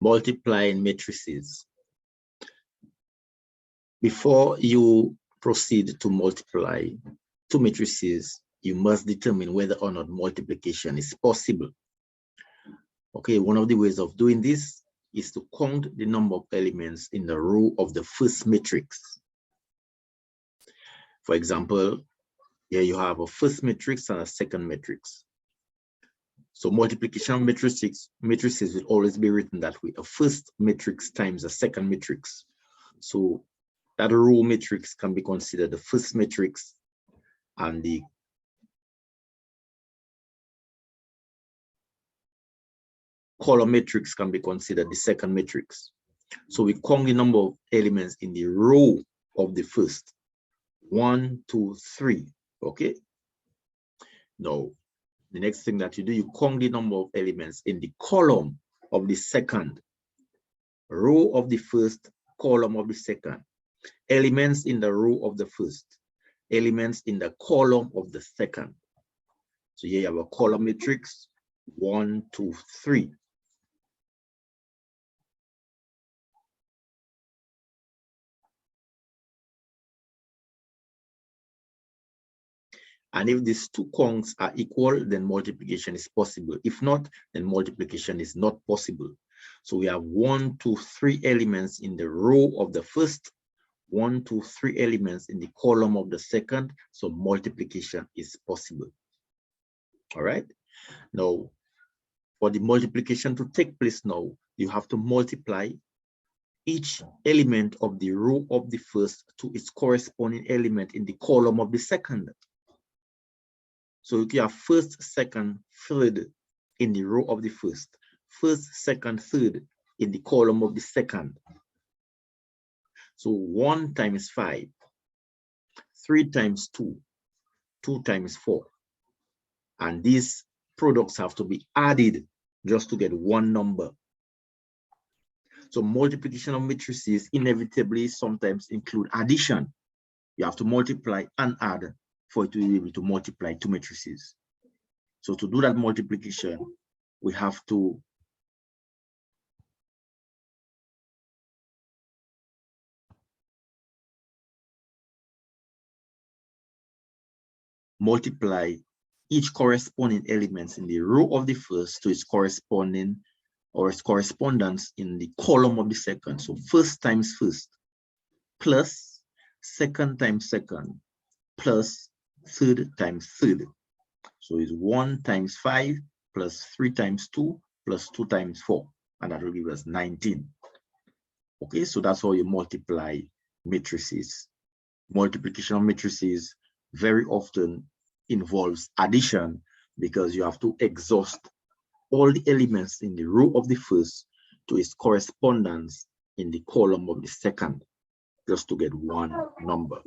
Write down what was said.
Multiplying matrices. Before you proceed to multiply two matrices, you must determine whether or not multiplication is possible. Okay, one of the ways of doing this is to count the number of elements in the row of the first matrix. For example, here you have a first matrix and a second matrix. So multiplication of matrices will always be written that way: a first matrix times a second matrix. So that row matrix can be considered the first matrix, and the column matrix can be considered the second matrix. So we count the number of elements in the row of the first. 1, 2, 3. Okay. Now, the next thing that you do, you count the number of elements in the column of the second. Row of the first, column of the second. Elements in the row of the first. Elements in the column of the second. So here you have a column matrix. 1, 2, 3. And if these two counts are equal, then multiplication is possible. If not, then multiplication is not possible. So we have 1, 2, 3 elements in the row of the first, 1, 2, 3 elements in the column of the second. So multiplication is possible. All right. Now, for the multiplication to take place now, you have to multiply each element of the row of the first to its corresponding element in the column of the second. So you have first, second, third in the row of the first. First, second, third in the column of the second. So 1 times 5, 3 times 2, 2 times 4. And these products have to be added just to get one number. So multiplication of matrices inevitably sometimes include addition. You have to multiply and add for it to be able to multiply two matrices. So to do that multiplication, we have to multiply each corresponding elements in the row of the first to its corresponding or its correspondence in the column of the second. So first times first plus second times second plus third times third. So it's 1 times 5 plus 3 times 2 plus 2 times 4, and that will give us 19. Okay, so that's how you multiply matrices. Multiplication of matrices very often involves addition because you have to exhaust all the elements in the row of the first to its correspondence in the column of the second just to get one number.